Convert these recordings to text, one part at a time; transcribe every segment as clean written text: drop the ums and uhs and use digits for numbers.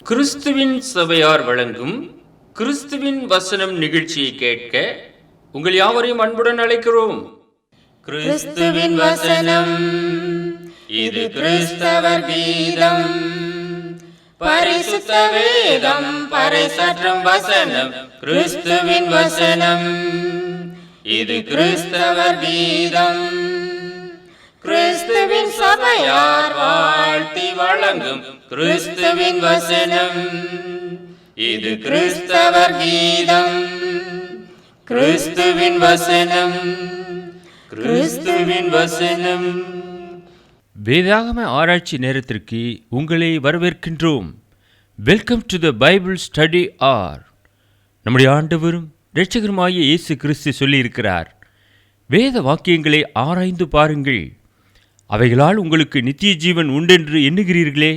கிறிஸ்துவின் சபையார் வழங்கும் கிறிஸ்துவின் வசனம் நிகழ்ச்சியை கேட்க உங்கள் யாவரையும் அன்புடன் அழைக்கிறோம். கிறிஸ்துவின் வசனம், இது கிறிஸ்தவர் கீதம். பரிசுத்த வேதம் பறைசாற்றும் வசனம், கிறிஸ்துவின் வசனம், இது கிறிஸ்தவர் கீதம். கிறிஸ்துவின் சபையார் வாழ்த்தி வழங்கும் கிறிஸ்துவின் வசனம், இது கிறிஸ்தவர் கீதம். கிறிஸ்துவின் வசனம், கிறிஸ்துவின் வசனம். வேதாகம ஆராய்ச்சி நேரத்திற்கு உங்களை வரவேற்கின்றோம். Welcome to the Bible study R. நம்முடைய ஆண்டவரும் இரட்சகருமாகிய இயேசு கிறிஸ்து சொல்லியிருக்கிறார், வேத வாக்கியங்களை ஆராய்ந்து பாருங்கள், அவைகளால் உங்களுக்கு நித்திய ஜீவன் உண்டென்று எண்ணுகிறீர்களே,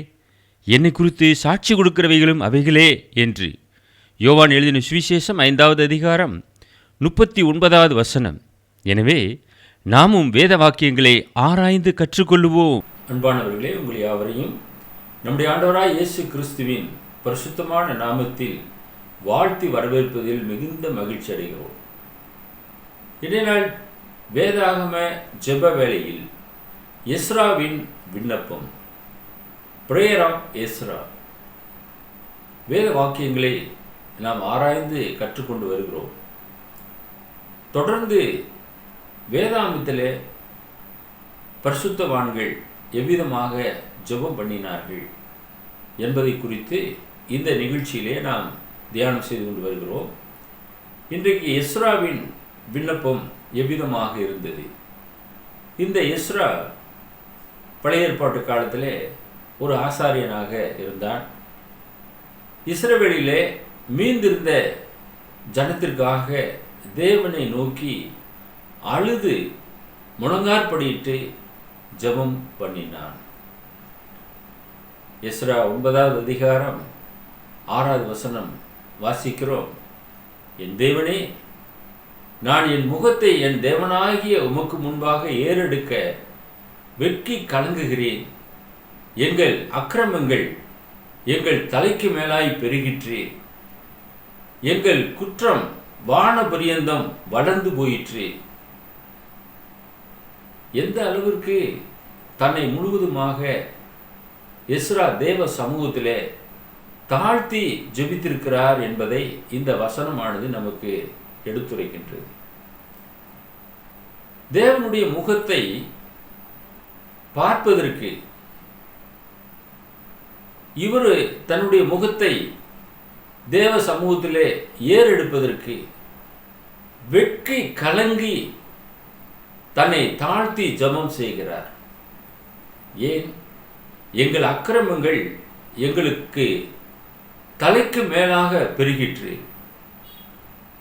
என்னை குறித்து சாட்சி கொடுக்கிறவைகளும் அவைகளே என்று. யோவான் எழுதின சுவிசேஷம் 5வது அதிகாரம் 39வது வசனம். எனவே நாமும் வேத வாக்கியங்களை ஆராய்ந்து கற்றுக்கொள்ளுவோம். அன்பானவர்களே, உங்கள் யாவரையும் நம்முடைய ஆண்டவராய் இயேசு கிறிஸ்துவின் பரிசுத்தமான நாமத்தில் வாழ்த்தி வரவேற்பதில் மிகுந்த மகிழ்ச்சி அடைகிறோம். இன்றைய நாள் வேதாகம ஜெப வேளையில் எஸ்ராவின் விண்ணப்பம், பிரேயர் ஆஃப் எஸ்ரா, வேத வாக்கியங்களை நாம் ஆராய்ந்து கற்றுக்கொண்டு வருகிறோம். தொடர்ந்து வேதாகமத்திலே பரிசுத்தவான்கள் எவ்விதமாக ஜெபம் பண்ணினார்கள் என்பதை குறித்து இந்த நிகழ்ச்சியிலே நாம் தியானம் செய்து கொண்டு வருகிறோம். இன்றைக்கு எஸ்ராவின் விண்ணப்பம் எவ்விதமாக இருந்தது? இந்த எஸ்ரா பழைய ஏற்பாட்டு காலத்திலே ஒரு ஆசாரியனாக இருந்தான். இஸ்ரவேலிலே மீந்திருந்த ஜனத்திற்காக தேவனை நோக்கி அழுது முழங்காற்படியிட்டு ஜெபம் பண்ணினான். எஸ்ரா 9வது அதிகாரம் 6வது வசனம் வாசிக்கிறோம். என் தேவனே, நான் என் முகத்தை என் தேவனாகிய உமக்கு முன்பாக ஏறெடுக்க வெட்கி கலங்குகிறேன். எங்கள் அக்கிரமங்கள் எங்கள் தலைக்கு மேலாய் பெருகிற்று, எங்கள் குற்றம் வான பரியந்தம் வளர்ந்து போயிற்று. எந்த அளவிற்கு தன்னை முழுவதுமாக எஸ்ரா தேவ சமூகத்திலே தாழ்த்தி ஜெபித்திருக்கிறார் என்பதை இந்த வசனமானது நமக்கு எடுத்துரைக்கின்றது. தேவனுடைய முகத்தை பார்ப்பதற்கு, இவர் தன்னுடைய முகத்தை தேவ சமூகத்திலே ஏறெடுப்பதற்கு வெட்கி கலங்கி தன்னை தாழ்த்தி ஜெபம் செய்கிறார். ஏன்? எங்கள் அக்கிரமங்கள் எங்களுக்கு தலைக்கு மேலாக பெருகிற்று,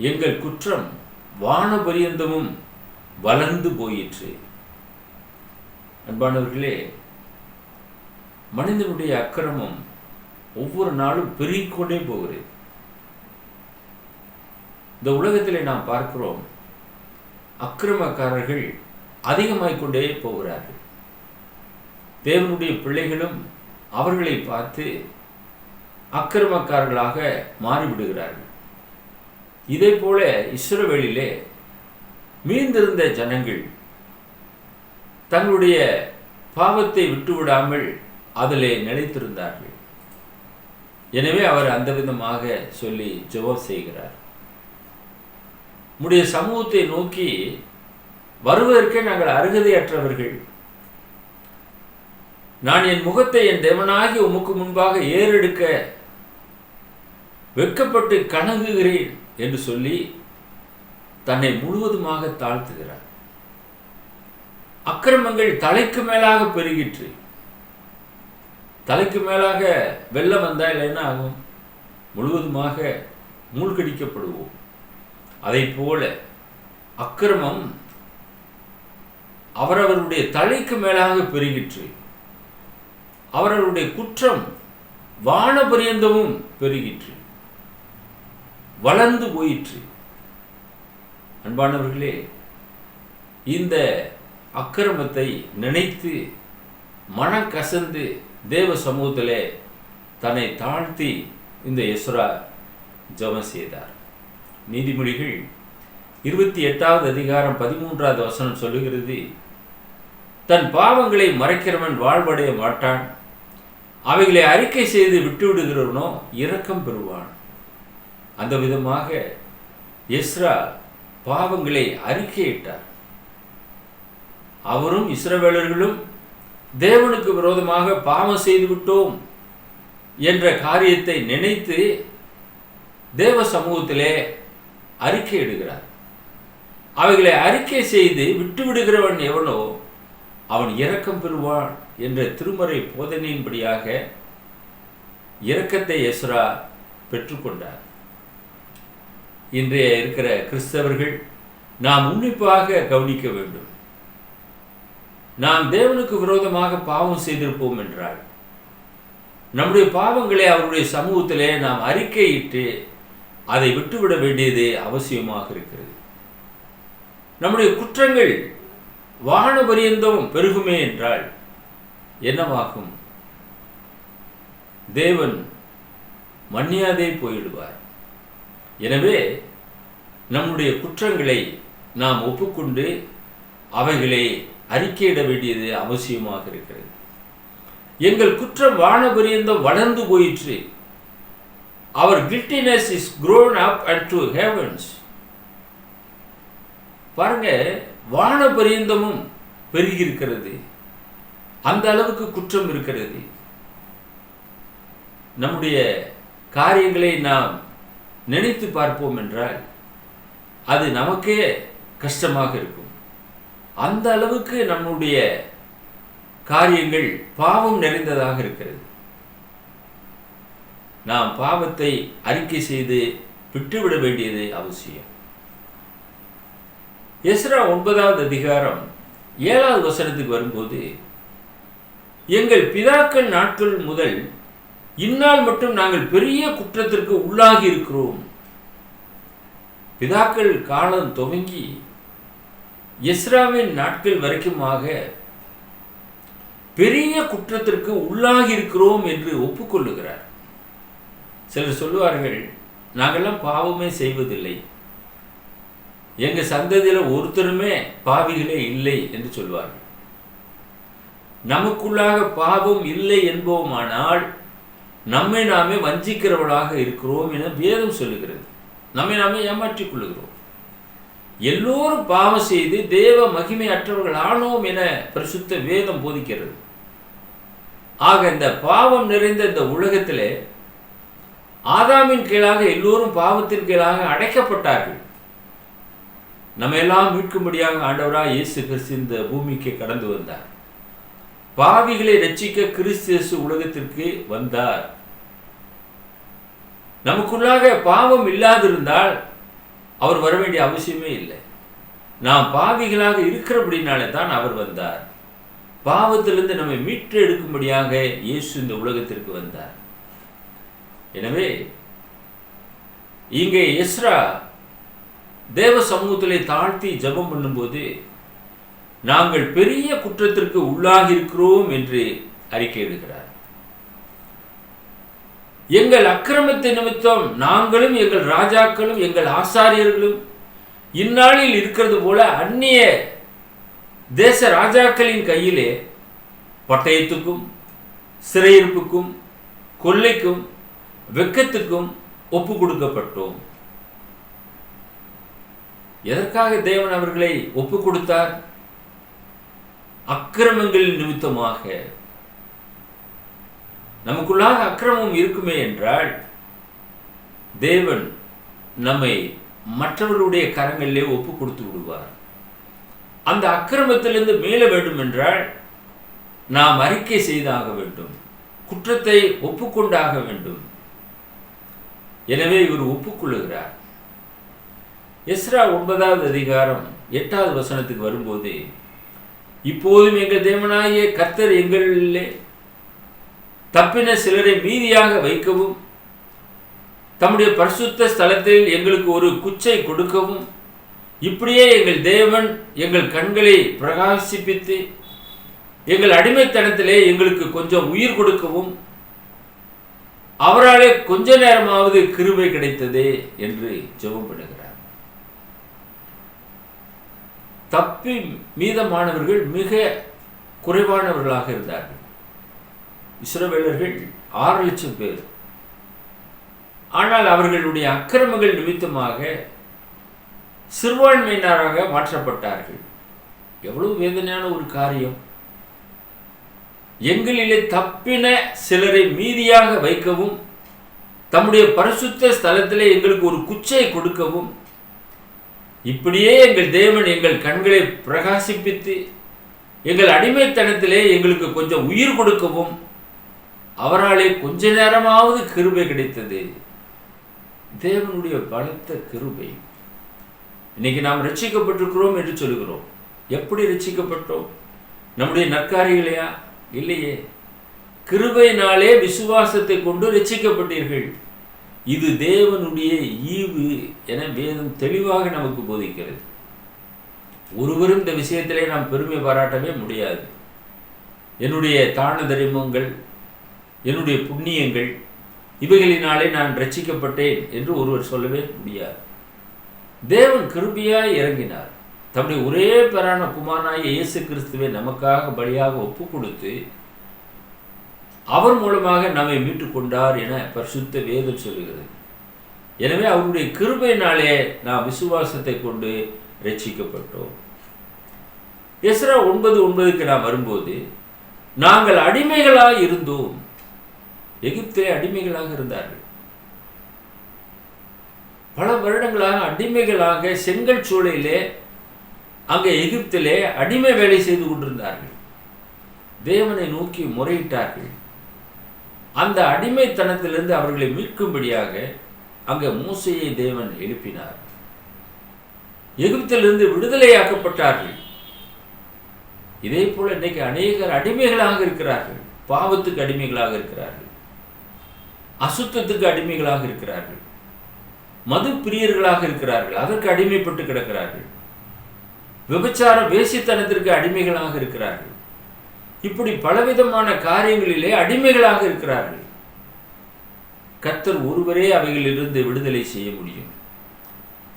எங்கள் குற்றம் வானபரியந்தமும் வளர்ந்து போயிற்று. அன்பானவர்களே, மனிதனுடைய அக்கிரமம் ஒவ்வொரு நாளும் பெருகிக்கொண்டே போகிறது. இந்த உலகத்திலே நாம் பார்க்கிறோம், அக்கிரமக்காரர்கள் அதிகமாய்க்கொண்டே போகிறார்கள். தேவனுடைய பிள்ளைகளும் அவர்களை பார்த்து அக்கிரமக்காரர்களாக மாறிவிடுகிறார்கள். இதே போல இஸ்ரவேலிலே மீந்திருந்த ஜனங்கள் தங்களுடைய பாவத்தை விட்டுவிடாமல் அதிலே நிலைத்திருந்தார்கள். எனவே அவர் அந்த விதமாக சொல்லி ஜெபம் செய்கிறார். உம்முடைய சமூகத்தை நோக்கி வருவதற்கே நாங்கள் அருகதையற்றவர்கள். நான் என் முகத்தை என் தேவனாகி உமக்கு முன்பாக ஏறெடுக்க வெட்கப்பட்டு கலங்குகிறேன் என்று சொல்லி தன்னை முழுவதுமாக தாழ்த்துகிறார். அக்கிரமங்கள் தலைக்கு மேலாக பெருகிற்று. தலைக்கு மேலாக வெள்ளம் வந்தால் என்ன ஆகும்? முழுவதுமாக மூழ்கடிக்கப்படுவோம். அதை போல அக்கிரமம் அவரவருடைய தலைக்கு மேலாக பெருகிற்று. அவர்களுடைய குற்றம் வான பரியந்தமும் பெருகிற்று, வளர்ந்து போயிற்று. அன்பானவர்களே, இந்த அக்கிரமத்தை நினைத்து மனக்கசந்து தேவ சமூகத்திலே தன்னை தாழ்த்தி இந்த எஸ்ரா ஜெபம் செய்தார். நீதிமொழிகள் 28வது அதிகாரம் 13வது வசனம் சொல்லுகிறது, தன் பாவங்களை மறைக்கிறவன் வாழ்வடைய மாட்டான், அவைகளை அறிக்கை செய்து விட்டுவிடுகிறவனோ இரக்கம் பெறுவான். அந்த விதமாக எஸ்ரா பாவங்களை அறிக்கையிட்டார். அவரும் இஸ்ரவேலர்களும் தேவனுக்கு விரோதமாக பாவம் செய்து விட்டோம் என்ற காரியத்தை நினைத்து தேவ சமூகத்திலே அறிக்கையிடுகிறார். அவைகளை அறிக்கை செய்து விட்டுவிடுகிறவன் எவனோ அவன் இரக்கம் பெறுவான் என்ற திருமறை போதனையின்படியாக இரக்கத்தை எஸ்ரா பெற்றுக்கொண்டார். இன்றைய இருக்கிற கிறிஸ்தவர்கள் நாம் உன்னிப்பாக கவனிக்க வேண்டும். நாம் தேவனுக்கு விரோதமாக பாவம் செய்திருப்போம் என்றால் நம்முடைய பாவங்களை அவருடைய சமூகத்திலே நாம் அறிக்கையிட்டு அதை விட்டுவிட வேண்டியது அவசியமாக இருக்கிறது. நம்முடைய குற்றங்கள் வானபரியந்தம் பெருகுமே என்றால் என்னவாகும்? தேவன் மன்னியாதே போயிடுவார். எனவே நம்முடைய குற்றங்களை நாம் ஒப்புக்கொண்டு அவைகளை அறிக்கையிட வேண்டியது அவசியமாக இருக்கிறது. எங்கள் குற்றம் வானபரியந்தம் வளர்ந்து போயிற்று. Our guiltiness is grown up unto heavens. பாருங்க, வானபரியந்தமும் பெருகி இருக்கிறது. அந்த அளவுக்கு குற்றம் இருக்கிறது. நம்முடைய காரியங்களை நாம் நினைத்து பார்ப்போம் என்றால் அது நமக்கே கஷ்டமாக இருக்கும். அந்த அளவுக்கு நம்முடைய காரியங்கள் பாவம் நிறைந்ததாக இருக்கிறது. நாம் பாவத்தை அறிக்கை செய்து விட்டுவிட வேண்டியது அவசியம். எஸ்ரா 9வது அதிகாரம் 7வது வசனத்துக்கு வரும்போது, எங்கள் பிதாக்கள் நாட்கள் முதல் இந்நாள் மட்டும் நாங்கள் பெரிய குற்றத்திற்கு உள்ளாகி இருக்கிறோம். பிதாக்கள் காலம் துவங்கி எஸ்ராவின் நாட்கள் வரைக்குமாக பெரிய குற்றத்திற்கு உள்ளாகி இருக்கிறோம் என்று ஒப்புக்கொள்ளுகிறார். சிலர் சொல்லுவார்கள், நாங்கள்லாம் பாவமே செய்வதில்லை, எங்க சந்ததியில் ஒருத்தருமே பாவிகளே இல்லை என்று சொல்வார்கள். நமக்குள்ளாக பாவம் இல்லை என்போமானால் நம்மை நாமே வஞ்சிக்கிறவர்களாக இருக்கிறோம் என வேதம் சொல்லுகிறது. நம்மை நாமே ஏமாற்றிக் கொள்ளுகிறோம். எல்லோரும் பாவம் செய்து தேவ மகிமை அற்றவர்கள் ஆனோம் என பரிசுத்த வேதம் போதிக்கிறது. ஆக இந்த பாவம் நிறைந்த இந்த உலகத்திலே ஆதாமின் கீழாக எல்லோரும் பாவத்தின் கீழாக அடைக்கப்பட்டார்கள். நம்ம எல்லாம் மீட்கும்படியாக ஆண்டவராக இயேசு கிறிஸ்து இந்த பூமிக்கு கடந்து வந்தார். பாவிகளை ரட்சிக்க கிறிஸ்து இயேசு உலகத்திற்கு வந்தார். நமக்குள்ளாக பாவம் இல்லாதிருந்தால் அவர் வர வேண்டிய அவசியமே இல்லை. நாம் பாவிகளாக இருக்கிறபடினாலே தான் அவர் வந்தார். பாவத்திலிருந்து நம்மை மீட்டு எடுக்கும்படியாக இயேசு இந்த உலகத்திற்கு வந்தார். எனவே இங்கே எஸ்ரா தேவ சமூகத்திலே தாழ்த்தி ஜெபம் பண்ணும்போது, நாங்கள் பெரிய குற்றத்திற்கு உள்ளாகி இருக்கிறோம் என்று அறிக்கையிடுகிறார். எங்கள் அக்கிரமத்தை நிமித்தம் நாங்களும் எங்கள் ராஜாக்களும் எங்கள் ஆசாரியர்களும் இந்நாளில் இருக்கிறது போல அந்நிய தேச ராஜாக்களின் கையிலே பட்டயத்துக்கும் சிறையிருப்புக்கும் கொள்ளைக்கும் வெட்கத்துக்கும் ஒப்பு கொடுக்கப்பட்டோம். எதற்காக தேவன் அவர்களை ஒப்பு கொடுத்தார்? அக்கிரமங்கள் நிமித்தமாக. நமக்குள்ளாக அக்கிரமம் இருக்குமே என்றால் தேவன் நம்மை மற்றவர்களுடைய கரங்களிலே ஒப்பு கொடுத்து விடுவார். அந்த அக்கிரமத்திலிருந்து மீள வேண்டும் என்றால் நாம் அறிக்கை செய்தாக வேண்டும், குற்றத்தை ஒப்புக்கொண்டாக வேண்டும். எனவே இவர் ஒப்புக்கொள்ளுகிறார். எஸ்ரா 9வது அதிகாரம் 8வது வசனத்துக்கு வரும்போது, இப்போதும் எங்கள் தேவனாகிய கர்த்தர் எங்களிலே தப்பின சிலரை மீதியாக வைக்கவும் தம்முடைய பரிசுத்த ஸ்தலத்தில் எங்களுக்கு ஒரு குச்சை கொடுக்கவும், இப்படியே எங்கள் தேவன் எங்கள் கண்களை பிரகாசிப்பித்து எங்கள் அடிமைத்தனத்திலே எங்களுக்கு கொஞ்சம் உயிர் கொடுக்கவும் அவராலே கொஞ்ச நேரமாவது கிருபை கிடைத்ததே என்று ஜெபம் பண்ணுகிறார். தப்பி மீதமானவர்கள் மிக குறைவானவர்களாக இருந்தார்கள். இஸ்ரவேலர்கள் 6 லட்சம் பேர். ஆனால் அவர்களுடைய அக்கிரமங்கள் நிமித்தமாக சிறுபான்மையினராக மாற்றப்பட்டார்கள். எவ்வளவு வேதனையான ஒரு காரியம்! எங்களிலே தப்பின சிலரை மீதியாக வைக்கவும், தம்முடைய பரிசுத்த ஸ்தலத்திலே எங்களுக்கு ஒரு குச்சை கொடுக்கவும், இப்படியே எங்கள் தேவன் எங்கள் கண்களை பிரகாசிப்பித்து எங்கள் அடிமைத்தனத்திலே எங்களுக்கு கொஞ்சம் உயிர் கொடுக்கவும் அவராலே கொஞ்ச நேரமாவது கிருபை கிடைத்தது. தேவனுடைய பலத்த கிருபை. இன்னைக்கு நாம் ரட்சிக்கப்பட்டிருக்கிறோம் என்று சொல்லுகிறோம். எப்படி ரட்சிக்கப்பட்டோம்? நம்முடைய நற்காரிகளையா? இல்லையே. கிருபையினாலே விசுவாசத்தை கொண்டு ரட்சிக்கப்பட்டீர்கள். இது தேவனுடைய ஈவு என வேதம் தெளிவாக நமக்கு போதிக்கிறது. ஒருவரும் இந்த விஷயத்திலே நாம் பெருமை பாராட்டவே முடியாது. என்னுடைய தான தரிமங்கள், என்னுடைய புண்ணியங்கள், இவைகளினாலே நான் ரட்சிக்கப்பட்டேன் என்று ஒருவர் சொல்லவே முடியாது. தேவன் கிருபையாய் இறங்கினார். தம்முடைய ஒரே பேரான குமாரனாகிய இயேசு கிறிஸ்துவை நமக்காக பலியாக ஒப்பு கொடுத்து அவர் மூலமாக நம்மை மீட்டுக் கொண்டார் என பரிசுத்த வேதம் சொல்லுகிறது. எனவே அவருடைய கிருபையினாலே நாம் விசுவாசத்தை கொண்டு ரட்சிக்கப்பட்டோம். எஸ்ரா 9:9 நாம் வரும்போது, நாங்கள் அடிமைகளாக இருந்தோம். எகிப்திலே அடிமைகளாக இருந்தார்கள். பல வருடங்களாக அடிமைகளாக செங்கல் சூளையிலே அங்கே எகிப்திலே அடிமை வேலை செய்து கொண்டிருந்தார்கள். தேவனை நோக்கி முறையிட்டார்கள். அந்த அடிமைத்தனத்திலிருந்து அவர்களை மீட்கும்படியாக அங்கே மோசேயை தேவன் எழுப்பினார். எகிப்திலிருந்து விடுதலையாக்கப்பட்டார்கள். இதே போல இன்னைக்கு அநேகர் அடிமைகளாக இருக்கிறார்கள். பாவத்துக்கு அடிமைகளாக இருக்கிறார்கள், அசுத்தத்துக்கு அடிமைகளாக இருக்கிறார்கள், மது பிரியர்களாக இருக்கிறார்கள், அதற்கு அடிமைப்பட்டு கிடக்கிறார்கள், விபச்சார வேசித்தனத்திற்கு அடிமைகளாக இருக்கிறார்கள். இப்படி பலவிதமான காரியங்களிலே அடிமைகளாக இருக்கிறார்கள். கர்த்தர் ஒருவரே அவைகளிலிருந்து விடுதலை செய்ய முடியும்.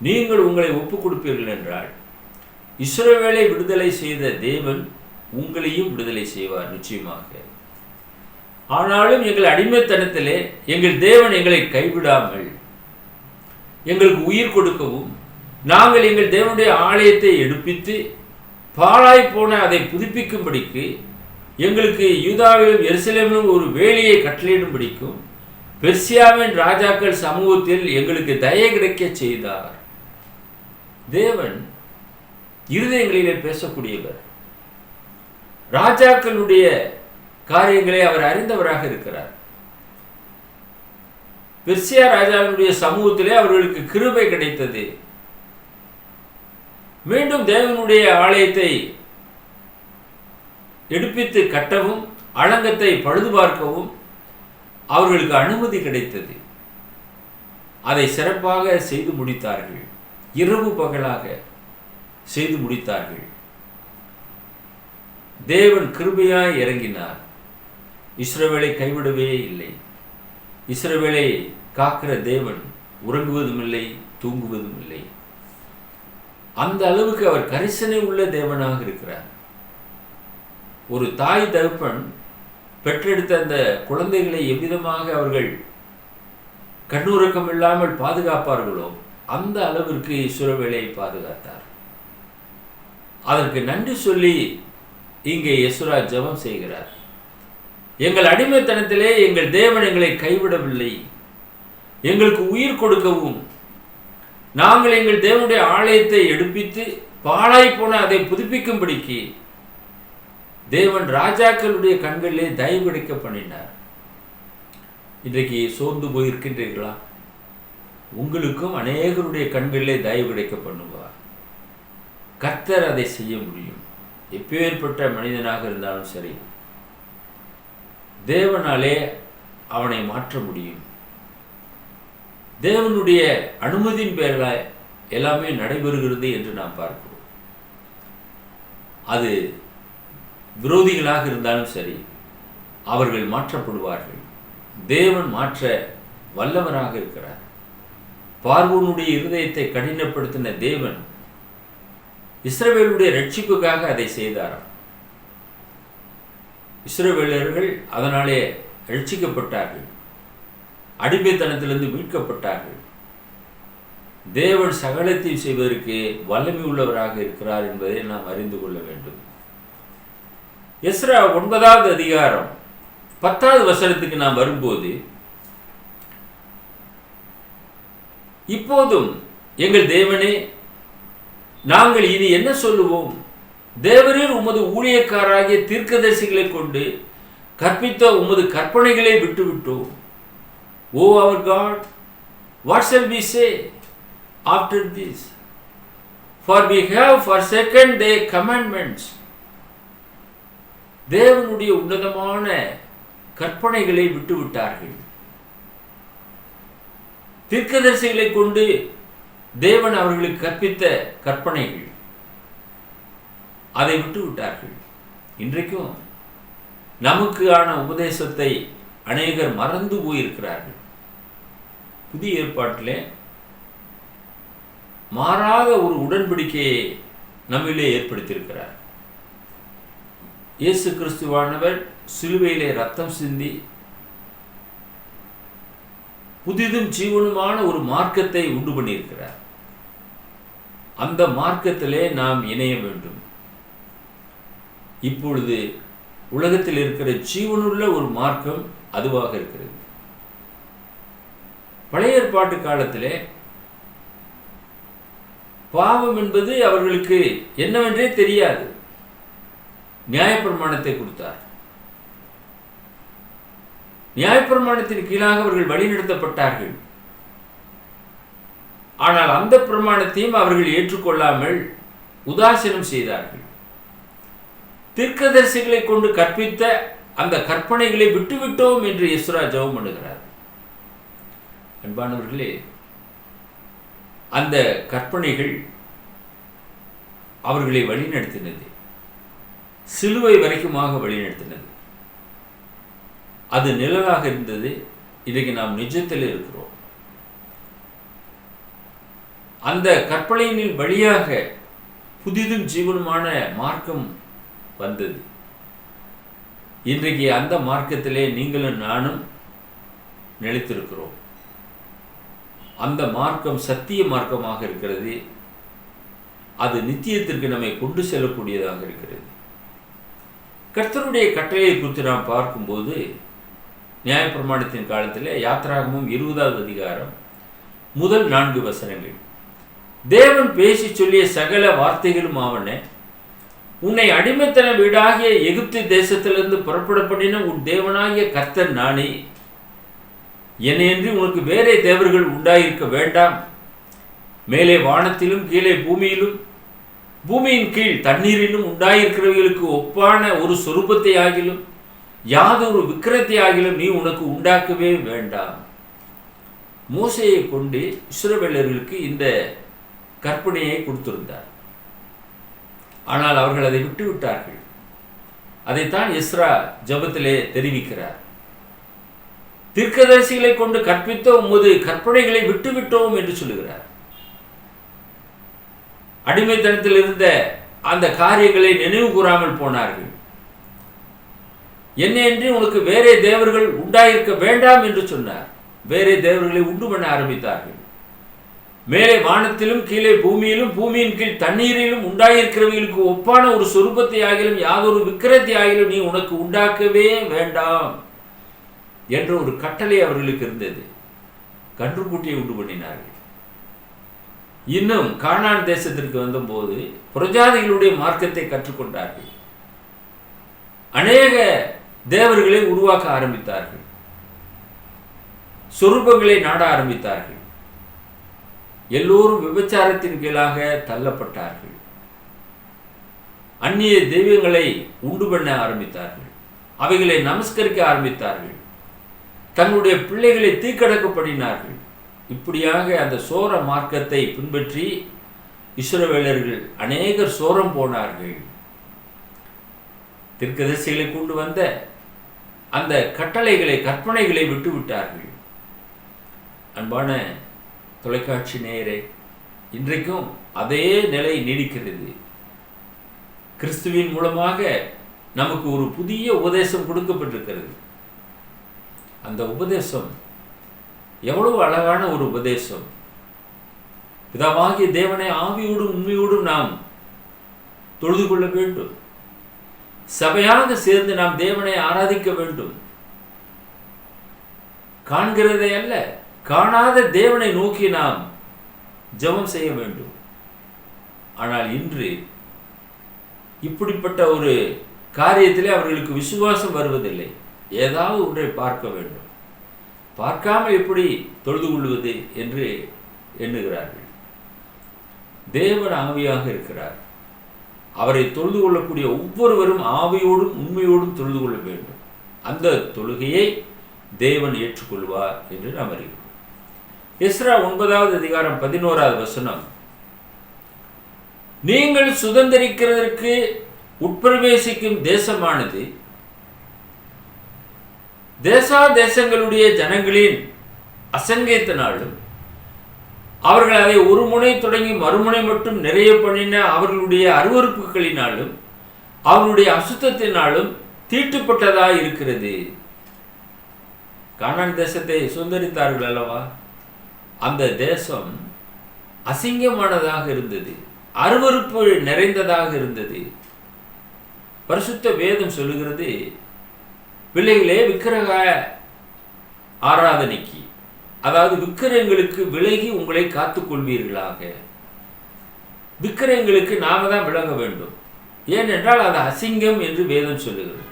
நீங்கள் உங்களை ஒப்புக் கொடுப்பீர்கள் என்றால் இஸ்ரவேலை விடுதலை செய்த தேவன் உங்களையும் விடுதலை செய்வார் நிச்சயமாக. ஆனாலும் எங்கள் அடிமைத்தனத்திலே எங்கள் தேவன் எங்களை கைவிடாமல் எங்களுக்கு உயிர் கொடுக்கவும், நாங்கள் எங்கள் தேவனுடைய ஆலயத்தை எடுப்பித்து பாழாய் போன அதை புதுப்பிக்கும்படிக்கு, எங்களுக்கு யூதாவிலும் எருசலேமிலும் ஒரு வேலியை கட்டளையிடும்படிக்கும் பெர்சியாவின் ராஜாக்கள் சமூகத்தில் எங்களுக்கு தயை கிடைக்க செய்தார். தேவன் இருதயங்களிலே பேசக்கூடியவர். ராஜாக்களுடைய காரியங்களை அவர் அறிந்தவராக இருக்கிறார். பெர்சியா ராஜாவினுடைய சமூகத்திலே அவர்களுக்கு கிருபை கிடைத்தது. மீண்டும் தேவனுடைய ஆலயத்தை எடுப்பித்து கட்டவும், அலங்கத்தை பழுது பார்க்கவும் அவர்களுக்கு அனுமதி கிடைத்தது. அதை சிறப்பாக செய்து முடித்தார்கள். இரவு பகலாக செய்து முடித்தார்கள். தேவன் கிருபையாய் இறங்கினார். இஸ்ரவேலை கைவிடவே இல்லை. இஸ்ரவேலை காக்கிற தேவன் உறங்குவதும் இல்லை, தூங்குவதும் இல்லை. அந்த அளவுக்கு அவர் கரிசனை உள்ள தேவனாக இருக்கிறார். ஒரு தாய் தகப்பன் பெற்றெடுத்த அந்த குழந்தைகளை எவ்விதமாக அவர்கள் கண்ணுறக்கம் இல்லாமல் பாதுகாப்பார்களோ அந்த அளவிற்கு இஸ்ரவேலை பாதுகாத்தார். அதற்கு நன்றி சொல்லி இங்கே எஸ்ரா ஜெபம் செய்கிறார். எங்கள் அடிமைத்தனத்திலே எங்கள் தேவன் எங்களை கைவிடவில்லை. எங்களுக்கு உயிர் கொடுக்கவும், நாங்கள் எங்கள் தேவனுடைய ஆலயத்தை எடுப்பித்து பாழாய் போன அதை புதுப்பிக்கும்படிக்கு தேவன் ராஜாக்களுடைய கண்களிலே தயவு கிடைக்க பண்ணினார். இன்றைக்கு சோர்ந்து போயிருக்கின்றீர்களா? உங்களுக்கும் அநேகருடைய கண்களிலே தயவு கிடைக்க பண்ணுவார். கர்த்தர் அதை செய்ய முடியும். எப்பேற்பட்ட மனிதனாக இருந்தாலும் சரி, தேவனாலே அவனை மாற்ற முடியும். தேவனுடைய அனுமதியின் பேரில் எல்லாமே நடைபெறுகிறது என்று நாம் பார்க்கிறோம். அது விரோதிகளாக இருந்தாலும் சரி, அவர்கள் மாற்றப்படுவார்கள். தேவன் மாற்ற வல்லவராக இருக்கிறார். பார்வோனுடைய இருதயத்தை கடினப்படுத்தின தேவன் இஸ்ரவேலுடைய ரட்சிப்புக்காக அதை செய்தாராம். இஸ்ரவேலர்கள் அதனாலே ரட்சிக்கப்பட்டார்கள், அடிமைத்தனத்திலிருந்து மீட்கப்பட்டார்கள். தேவன் சகலத்தையும் செய்வதற்கு வல்லமை உள்ளவராக இருக்கிறார் என்பதை நாம் அறிந்து கொள்ள வேண்டும். எஸ்ரா 9வது அதிகாரம் 10வது வசனத்துக்கு நாம் வரும்போது, இப்போதும் எங்கள் தேவனே, நாங்கள் இனி என்ன சொல்லுவோம்? தேவரீர் உமது ஊழியக்காராகிய தீர்க்கதரிசிகளை கொண்டு கற்பித்த உமது கற்பனைகளை விட்டுவிட்டோம். ஓ our God, what shall we say after this? For we have forsaken their commandments. தேவனுடைய உன்னதமான கற்பனைகளை விட்டுவிட்டார்கள். தீர்க்கதரிசிகளை கொண்டு தேவன் அவர்களுக்கு கற்பித்த கற்பனைகள், அதை விட்டுவிட்டார்கள். இன்றைக்கும் நமக்கு ஆன உபதேசத்தை அநேகர் மறந்து போயிருக்கிறார்கள். புதிய ஏற்பாட்டிலே மாறாத ஒரு உடன்படிக்கையை நம்மிலே ஏற்படுத்தியிருக்கிறார். இயேசு கிறிஸ்துவானவர் சிலுவையிலே ரத்தம் சிந்தி புதிதும் ஜீவனுமான ஒரு மார்க்கத்தை உண்டு பண்ணியிருக்கிறார். அந்த மார்க்கத்திலே நாம் இணைய வேண்டும். இப்பொழுது உலகத்தில் இருக்கிற ஜீவனுள்ள ஒரு மார்க்கம் அதுவாக இருக்கிறது. பழைய ஏற்பாட்டு காலத்திலே பாவம் என்பது அவர்களுக்கு என்னவென்றே தெரியாது. நியாயப்பிரமாணத்தை கொடுத்தார். நியாயப்பிரமாணத்தின் கீழாக அவர்கள் வழிநடத்தப்பட்டார்கள். ஆனால் அந்த பிரமாணத்தையும் அவர்கள் ஏற்றுக்கொள்ளாமல் உதாசீனம் செய்தார்கள். தீர்க்கதரிசிகளை கொண்டு கற்பித்த அந்த கற்பனைகளை விட்டுவிட்டோம் என்று எஸ்ரா ஜெபம் பண்ணுகிறார். அன்பானவர்களே, அந்த கற்பனைகள் அவர்களை வழிநடத்தினது, சிலுவை வரைக்குமாக வழிநடத்தினது. அது நிழலாக இருந்தது. இன்றைக்கு நாம் நிஜத்தில் இருக்கிறோம். அந்த கற்பனையின் வழியாக புதிதும் ஜீவனுமான மார்க்கம் வந்தது. இன்றைக்கு அந்த மார்க்கத்திலே நீங்களும் நானும் நிலைத்திருக்கிறோம். அந்த மார்க்கம் சத்திய மார்க்கமாக இருக்கிறது. அது நித்தியத்திற்கு நம்மை கொண்டு செல்லக்கூடியதாக இருக்கிறது. கர்த்தருடைய கட்டளையை குறித்து நாம் பார்க்கும்போது, நியாயப்பிரமாணத்தின் காலத்தில் யாத்திராகமும் 20வது அதிகாரம் முதல் 4 வசனங்கள், தேவன் பேசி சொல்லிய சகல வார்த்தைகளும் ஆவன, உன்னை அடிமைத்தன வீடாகிய எகிப்து தேசத்திலிருந்து புறப்பட பண்ணின உன் தேவனாகிய கர்த்தர் நானே. என்னையன்றி உனக்கு வேறே தேவர்கள் உண்டாயிருக்க வேண்டாம். மேலே வானத்திலும் கீழே பூமியிலும் பூமியின் கீழ் தண்ணீரிலும் உண்டாயிருக்கிறவர்களுக்கு ஒப்பான ஒரு சொரூபத்தை ஆகிலும் யாதொரு விக்கிரத்தை ஆகிலும் நீ உனக்கு உண்டாக்கவே வேண்டாம். மோசேயை கொண்டு இஸ்ரவேலர்களுக்கு இந்த கற்பனையை கொடுத்திருந்தார். ஆனால் அவர்கள் அதை விட்டுவிட்டார்கள். அதைத்தான் எஸ்ரா ஜெபத்திலே தெரிவிக்கிறார். தீர்க்கதரிசிகளை கொண்டு கற்பித்த உமது கற்பனைகளை விட்டுவிட்டோம் என்று சொல்லுகிறார். அடிமைத்தனத்தில் இருந்த அந்த காரியங்களை நினைவு கூறாமல் போனார்கள். என்னையன்றி உனக்கு வேறே தேவர்கள் உண்டாயிருக்க வேண்டாம் என்று சொன்னார். வேறே தேவர்களை உண்டு பண்ண ஆரம்பித்தார்கள். மேலே வானத்திலும் கீழே பூமியிலும் பூமியின் கீழ் தண்ணீரிலும் உண்டாயிருக்கிறவர்களுக்கு ஒப்பான ஒரு சொரூபத்தை ஆகிலும் யாதொரு விக்கிரத்தை ஆகிலும் நீ உனக்கு உண்டாக்கவே வேண்டாம் என்ற ஒரு கட்டளை அவர்களுக்கு இருந்தது. கன்றுக்குட்டியை உண்டு பண்ணினார்கள். இன்னும் கானான் தேசத்திற்கு வந்தபோது புரஜாதிகளுடைய மார்க்கத்தை கற்றுக்கொண்டார்கள். அநேக தேவர்களை உருவாக்க ஆரம்பித்தார்கள். சொரூபங்களை நாட ஆரம்பித்தார்கள். எல்லோரும் விபச்சாரத்தின் கீழாக தள்ளப்பட்டார்கள். அந்நிய தெய்வங்களை உண்டு பண்ண ஆரம்பித்தார்கள். அவைகளை நமஸ்கரிக்க ஆரம்பித்தார்கள். தங்களுடைய பிள்ளைகளை தீக்கடக்க பண்ணினார்கள். இப்படியாக அந்த சோர மார்க்கத்தை பின்பற்றி இஸ்ரவேலர்கள் அநேகர் சோரம் போனார்கள். தீர்க்கதரிசிகளை கொண்டு வந்த அந்த கட்டளைகளை கற்பனைகளை விட்டு விட்டார்கள். அன்பான தொலைக்காட்சி நேயரே, இன்றைக்கும் அதே நிலை நீடிக்கிறது. கிறிஸ்துவின் மூலமாக நமக்கு ஒரு புதிய உபதேசம் கொடுக்கப்பட்டிருக்கிறது. அந்த உபதேசம் எவ்வளவு அழகான ஒரு உபதேசம். பிதாவாகிய தேவனை ஆவியோடும் உண்மையோடும் நாம் தொழுது கொள்ள வேண்டும். சபையாக சேர்ந்து நாம் தேவனை ஆராதிக்க வேண்டும். காண்கிறதை அல்ல, காணாத தேவனை நோக்கி நாம் ஜெபம் செய்ய வேண்டும். ஆனால் இன்று இப்படிப்பட்ட ஒரு காரியத்திலே அவர்களுக்கு விசுவாசம் வருவதில்லை. ஏதாவது ஒன்றை பார்க்க வேண்டும், பார்க்காமல் எப்படி தொழுது கொள்வது என்று எண்ணுகிறார்கள். தேவன் ஆவியாக இருக்கிறார். அவரை தொழுது கொள்ளக்கூடிய ஒவ்வொருவரும் ஆவியோடும் உண்மையோடும் தொழுது கொள்ள வேண்டும். அந்த தொழுகையை தேவன் ஏற்றுக்கொள்வார் என்று நாம் அறிகிறோம். எஸ்ரா 9வது அதிகாரம் 11வது வசனம், நீங்கள் சுதந்திரிக்கிறதற்கு உட்பிரவேசிக்கும் தேசமானது தேசங்களுடைய ஜனங்களின் அசங்கத்தினாலும் அவர்கள் அதை ஒரு முனை தொடங்கி மறுமுனை மட்டும் நிறைய பண்ணின அவர்களுடைய அருவருப்புகளினாலும் அவர்களுடைய அசுத்தத்தினாலும் தீட்டுப்பட்டதா இருக்கிறது. கானான் தேசத்தை சுதந்திரித்தார்கள் அல்லவா? அந்த தேசம் அசிங்கமானதாக இருந்தது, அருவருப்பு நிறைந்ததாக இருந்தது. பரிசுத்த வேதம் சொல்லுகிறது, பிள்ளைகளே விக்கிரக ஆராதனைக்கு, அதாவது விக்கிரகங்களுக்கு விலகி உங்களை காத்துக் கொள்வீர்களாக. விக்கிரகங்களுக்கு நாம தான் விலக வேண்டும். ஏனென்றால் அது அசிங்கம் என்று வேதம் சொல்லுகிறது.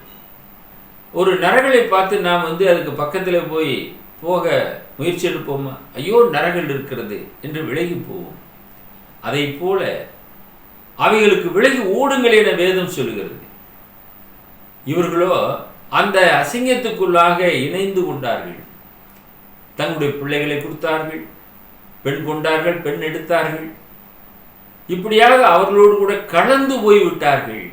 ஒரு நரகளை பார்த்து நாம் அதுக்கு பக்கத்தில் போக முயற்சி எடுப்போமா? ஐயோ நரகள் இருக்கிறது என்று விலகி போவோம். அதை போல அவைகளுக்கு விலகி ஓடுங்கள் என வேதம் சொல்லுகிறது. இவர்களோ அந்த அசிங்கத்துக்குள்ளாக இணைந்து கொண்டார்கள். தங்களுடைய பிள்ளைகளை கொடுத்தார்கள், பெண் கொண்டார்கள், பெண் எடுத்தார்கள். இப்படியாக அவர்களோடு கூட கலந்து போய்விட்டார்கள்.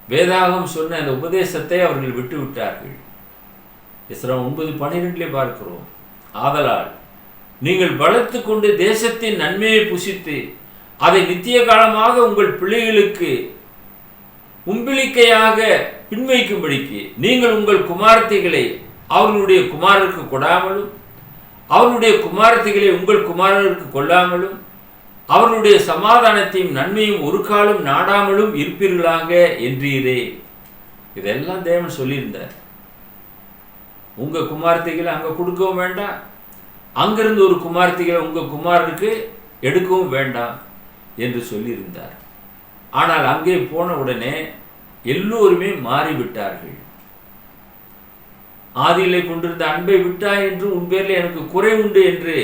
வேதாகம் சொன்ன அந்த உபதேசத்தை அவர்கள் விட்டு விட்டார்கள். எஸ்ரா 9:12 பார்க்கிறோம், ஆதலால் நீங்கள் பலத்து கொண்டு தேசத்தின் நன்மையை புசித்து அதை நித்திய காலமாக உங்கள் பிள்ளைகளுக்கு உம்பிளிக்கையாக பின்வைக்கும்படிக்கு நீங்கள் உங்கள் குமாரத்திகளை அவர்களுடைய குமாரருக்கு கொடாமலும் அவர்களுடைய குமாரத்திகளை உங்கள் குமாரருக்கு கொள்ளாமலும் அவர்களுடைய சமாதானத்தையும் நன்மையும் ஒரு காலம் நாடாமலும் இருப்பீர்களாக என்றீரே. இதெல்லாம் தேவன் சொல்லியிருந்தார். உங்க குமாரத்திகளை அங்க கொடுக்கவும் வேண்டாம், அங்கிருந்து ஒரு குமாரத்திகளை உங்க குமாரருக்கு எடுக்கவும் வேண்டாம் என்று சொல்லியிருந்தார். ஆனால் அங்கே போன உடனே எல்லோருமே மாறிவிட்டார்கள். ஆதியிலே கொண்டிருந்த அன்பை விட்டாய் என்று உன் பேரில் எனக்கு குறை உண்டு என்று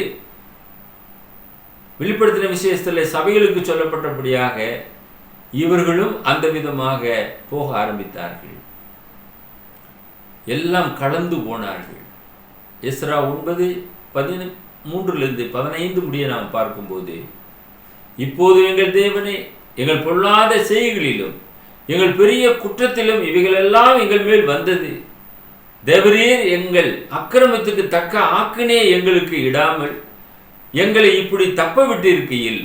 வெளிப்படுத்தின விசேஷத்தில் சபைகளுக்கு சொல்லப்பட்டபடியாக இவர்களும் அந்த விதமாக போக ஆரம்பித்தார்கள். எல்லாம் கலந்து போனார்கள். எஸ்ரா 9:13-15 முடிய நாம் பார்க்கும்போது, இப்போது எங்கள் தேவனே, எங்கள் பொல்லாத செய்கைகளிலும் எங்கள் பெரிய குற்றத்திலும் இவைகளெல்லாம் எங்கள் மேல் வந்தது. தேவரீர் எங்கள் அக்கிரமத்துக்கு தக்க ஆக்கினே எங்களுக்கு இடாமல் எங்களை இப்படி தப்ப விட்டிருக்கையில்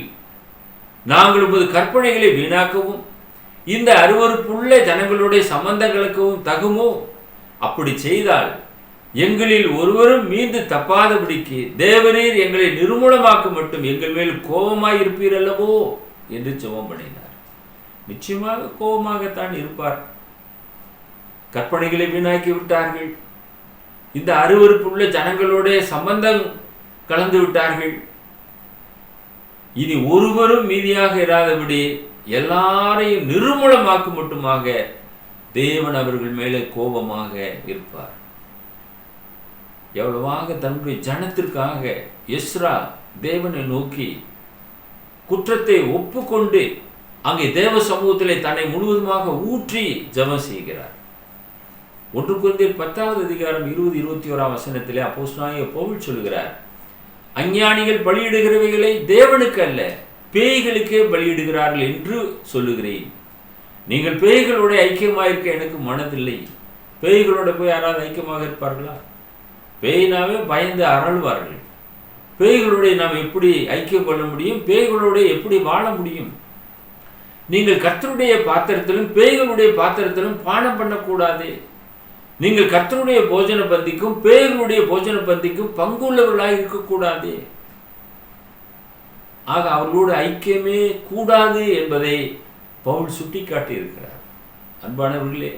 நாங்கள் உமது கற்பனைகளை வீணாக்கவும் இந்த அருவருப்புள்ள ஜனங்களுடைய சம்பந்தங்களுக்கும் தகுமோ? அப்படி செய்தால் எங்களில் ஒருவரும் மீண்டு தப்பாதபடிக்கு தேவரீர் எங்களை நிர்மூலமாக்க மட்டும் எங்கள் மேல் கோபமாய் இருப்பீர் அல்லவோ என்று ஜெபம் பண்ணினார். நிச்சயமாக கோபமாகத்தான் இருப்பார். கற்பனைகளை வீணாக்கி விட்டார்கள். இந்த அருவருப்புள்ள ஜனங்களுடைய சம்பந்தம் கலந்து விட்டார்கள். இனி ஒருவரும் மீதியாக இராதபடி எல்லாரையும் நிர்மூலமாக்கும் மட்டுமாக தேவன் அவர்கள் மேலே கோபமாக இருப்பார். எவ்வளவாக தன்னுடைய ஜனத்திற்காக எஸ்ரா தேவனை நோக்கி குற்றத்தை ஒப்புக்கொண்டு அங்கே தேவ சமூகத்திலே தன்னை முழுவதுமாக ஊற்றி ஜெபம் செய்கிறார். 1 கொரிந்தியர் 10வது அதிகாரம் 20-21 வசனத்திலே அப்போஸ்தலனாகிய பவுல் சொல்கிறார், அஞ்ஞானிகள் பலியிடுகிறவைகளை தேவனுக்கு அல்ல பேய்களுக்கே பலியிடுகிறார்கள் என்று சொல்லுகிறேன். நீங்கள் பேய்களோட ஐக்கியமாயிருக்க எனக்கு மனதில்லை. பேய்களோட போய் யாராவது ஐக்கியமாக இருப்பார்களா? பேயினாவே பயந்து அரள்வார்கள். பேய்களுடைய நாம் எப்படி ஐக்கியம் கொள்ள முடியும்? பேய்களோட எப்படி வாழ முடியும்? நீங்கள் கர்த்தருடைய பாத்திரத்திலும் பேய்களுடைய பாத்திரத்திலும் பானம் பண்ணக்கூடாது. நீங்கள் கர்த்தருடைய போஜன பந்திக்கும் பேய்களுடைய போஜன பந்திக்கும் பங்குள்ளவர்களாக இருக்கக்கூடாது. ஆக அவர்களோடு ஐக்கியமே கூடாது என்பதை பவுல் சுட்டிக்காட்டி இருக்கிறார். அன்பானவர்களே,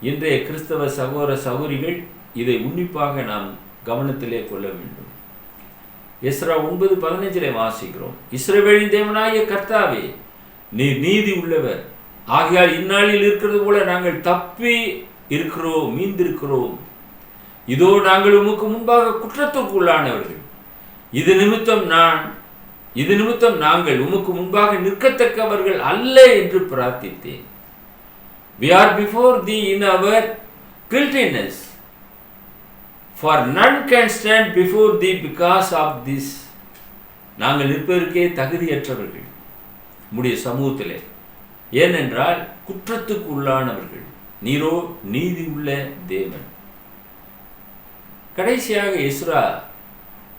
இன்றைய கிறிஸ்தவ சகோதர சகோதரிகள் இதை உன்னிப்பாக நாம் கவனத்திலே கொள்ள வேண்டும். எஸ்ரா 9:15 வாசிக்கிறோம். இஸ்ரவேலின் தேவனாகிய கர்த்தாவே, நீர் நீதி உள்ளவர். ஆகையால் இந்நாளில் இருக்கிறது போல நாங்கள் தப்பி இருக்கிறோம், மீந்திருக்கிறோம். இதோ நாங்கள் உமக்கு முன்பாக குற்றத்துக்கு உள்ளானவர்கள். இது நிமித்தம் நாங்கள் உமக்கு முன்பாக நிற்கத்தக்கவர்கள் அல்ல என்று பிரார்த்தித்தேன். We are before thee in our guiltiness, for none can stand before thee because of this. நாங்கள் நிற்பதற்கே தகுதியற்றவர்கள் உம்முடைய சமூகத்திலே, ஏனென்றால் குற்றத்துக்கு உள்ளானவர்கள், நீரோ நீதி உள்ள தேவன். கடைசியாக எஸ்ரா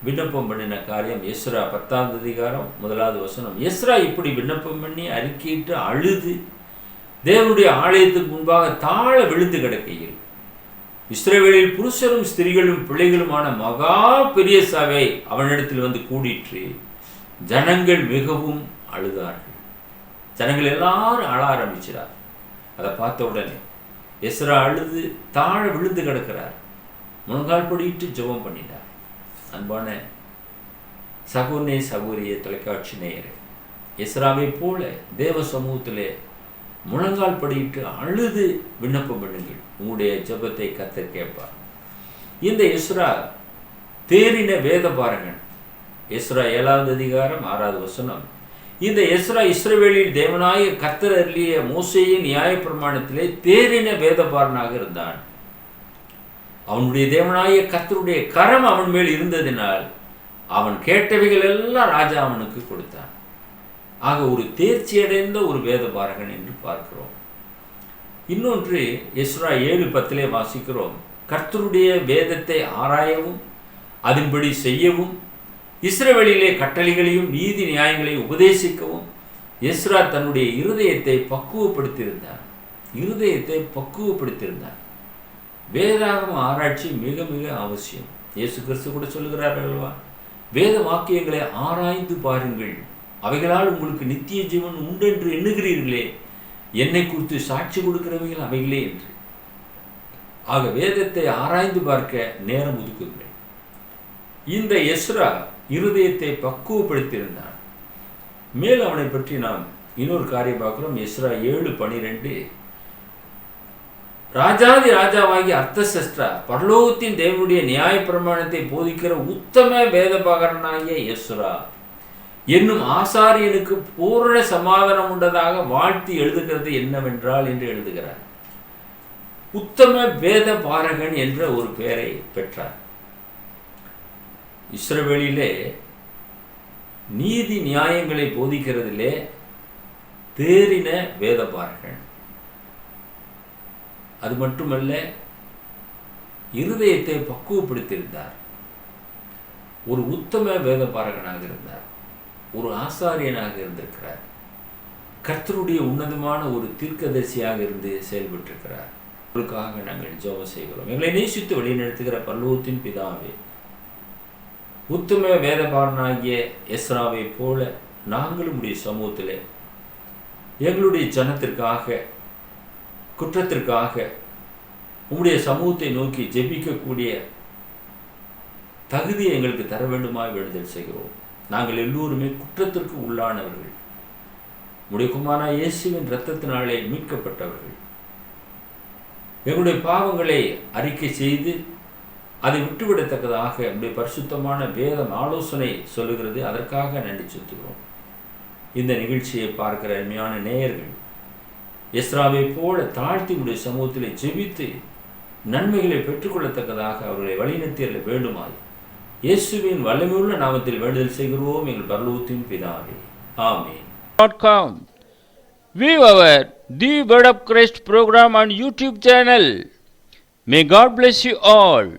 விண்ணப்பம் பண்ணின காரியம், எஸ்ரா 10ஆம் அதிகாரம் 1வது வசனம். எஸ்ரா இப்படி விண்ணப்பம் பண்ணி அறிக்கையிட்டு அழுது தேவனுடைய ஆலயத்துக்கு முன்பாக தாழ விழுந்து கிடக்கையில் இஸ்ரவேலில் புருஷரும் ஸ்திரீகளும் பிள்ளைகளுமான மகா பெரிய சபை அவனிடத்தில் வந்து கூடிற்று. ஜனங்கள் மிகவும் அழுதார்கள். ஜனங்கள் எல்லாரும் அழ ஆரம்பிச்சார். அதை பார்த்த உடனே எஸ்ரா அழுது தாழ விழுந்து கிடக்கிறார். முழங்கால் படிட்டு ஜெபம் பண்ணினார். அன்பான சகோதரனே, சகோதரிய தொலைக்காட்சி நேயரே, எஸ்ராவை போல தேவ சமூகத்திலே முழங்கால் படிட்டு அழுது விண்ணப்பம் பண்ணுங்கள். உங்களுடைய ஜெபத்தை கர்த்தர் கேட்பார். இந்த எஸ்ரா தேறின வேத பாரகன். எஸ்ரா 7வது அதிகாரம் 6வது வசனம். இந்த எஸ்ரா இஸ்ரவேலில் தேவனாய கர்த்தர் அருளிய மோசேயின் நியாயப்பிரமாணத்திலே தேறின வேதபாரனாக இருந்தான். அவனுடைய தேவனாய கர்த்தருடைய கரம் அவன் மேல் இருந்ததினால் அவன் கேட்டவைகள் எல்லாம் ராஜா அவனுக்கு கொடுத்தான். ஆக ஒரு தேர்ச்சியடைந்த ஒரு வேதபாரகன் என்று பார்க்கிறோம். இன்னொன்று எஸ்ரா 7:10 வாசிக்கிறோம். கர்த்தருடைய வேதத்தை ஆராயவும் அதன்படி செய்யவும் இஸ்ரவேலிலே கட்டளைகளையும் நீதி நியாயங்களையும் உபதேசிக்கவும் எஸ்ரா தன்னுடைய இருதயத்தை பக்குவப்படுத்தியிருந்தார். வேதாகம ஆராய்ச்சி மிக மிக அவசியம். இயேசு கிறிஸ்து கூட சொல்லுகிறார்கள் அல்லவா, வேத வாக்கியங்களை ஆராய்ந்து பாருங்கள், அவைகளால் உங்களுக்கு நித்திய ஜீவன் உண்டு என்று எண்ணுகிறீர்களே, என்னை குறித்து சாட்சி கொடுக்கிறவைகள் அவைகளே என்று. ஆக வேதத்தை ஆராய்ந்து பார்க்க நேரம் ஒதுக்குங்கள். இந்த எஸ்ரா இருதயத்தை பக்குவப்படுத்தியிருந்தான். மேல் அவனை பற்றி நாம் இன்னொரு காரியம் பார்க்கிறோம். எஸ்ரா 7:12 ராஜாதி ராஜாவாகி அர்த்தசஷ்டா பரலோகத்தின் தேவனுடைய நியாய பிரமாணத்தை போதிக்கிற உத்தம வேதபாகரனாகிய எஸ்ரா என்னும் ஆசாரியனுக்கு பூரண சமாதானம் உண்டதாக வாழ்த்தி எழுதுகிறது என்னவென்றால் என்று எழுதுகிறார். உத்தம வேத பாரகன் என்ற ஒரு பெயரை பெற்றார். இஸ்ரவேலிலே நீதி நியாயங்களை போதிக்கிறதிலே தேறின வேத பாரகன். அது மட்டுமல்ல, இருதயத்தை பக்குவப்படுத்தியிருந்தார். ஒரு உத்தம வேத பாரகனாக இருந்தார். ஒரு ஆசாரியனாக இருந்திருக்கிறார். கர்த்தருடைய உன்னதமான ஒரு தீர்க்கதரிசியாக இருந்து செயல்பட்டிருக்கிறார். அவருக்காக நாங்கள் ஜெபம் செய்கிறோம். எங்களை நேசித்து வழிநடத்துகிற பரலோகத்தின் பிதாவே, உத்தம வேதபாரனாகிய எஸ்ராவை போல நாங்களும் உடைய சமூகத்திலே எங்களுடைய ஜனத்திற்காக, குற்றத்திற்காக உங்களுடைய சமூகத்தை நோக்கி ஜெபிக்கக்கூடிய தகுதியை எங்களுக்கு தர வேண்டுமாய் வேண்டுதல் செய்கிறோம். நாங்கள் எல்லோருமே குற்றத்திற்கு உள்ளானவர்கள். உடைய குமாரனாகிய இயேசுவின் இரத்தத்தினாலே மீட்கப்பட்டவர்கள். எங்களுடைய பாவங்களை அறிக்கை செய்து அதை விட்டுவிடத்தக்கதாக நம்முடைய பரிசுத்தமான வேதம் ஆலோசனை சொல்லுகிறது. அதற்காக நன்றி செலுத்துகிறோம். இந்த நிகழ்ச்சியை பார்க்கிற அருமையான நேயர்கள் எஸ்ராவை போல தாழ்த்தி உடைய சமூகத்திலே ஜெபித்து நன்மைகளை பெற்றுக்கொள்ளத்தக்கதாக அவர்களை வழிநடத்தியல்ல வேண்டுமாய் இயேசுவின் வல்லமையுள்ள நாமத்தில் வேண்டுதல் செய்கிறோம் எங்கள் பரலோகத்தின் பிதாவே. ஆமென். View our The Word of Christ program on YouTube channel. May God bless you all.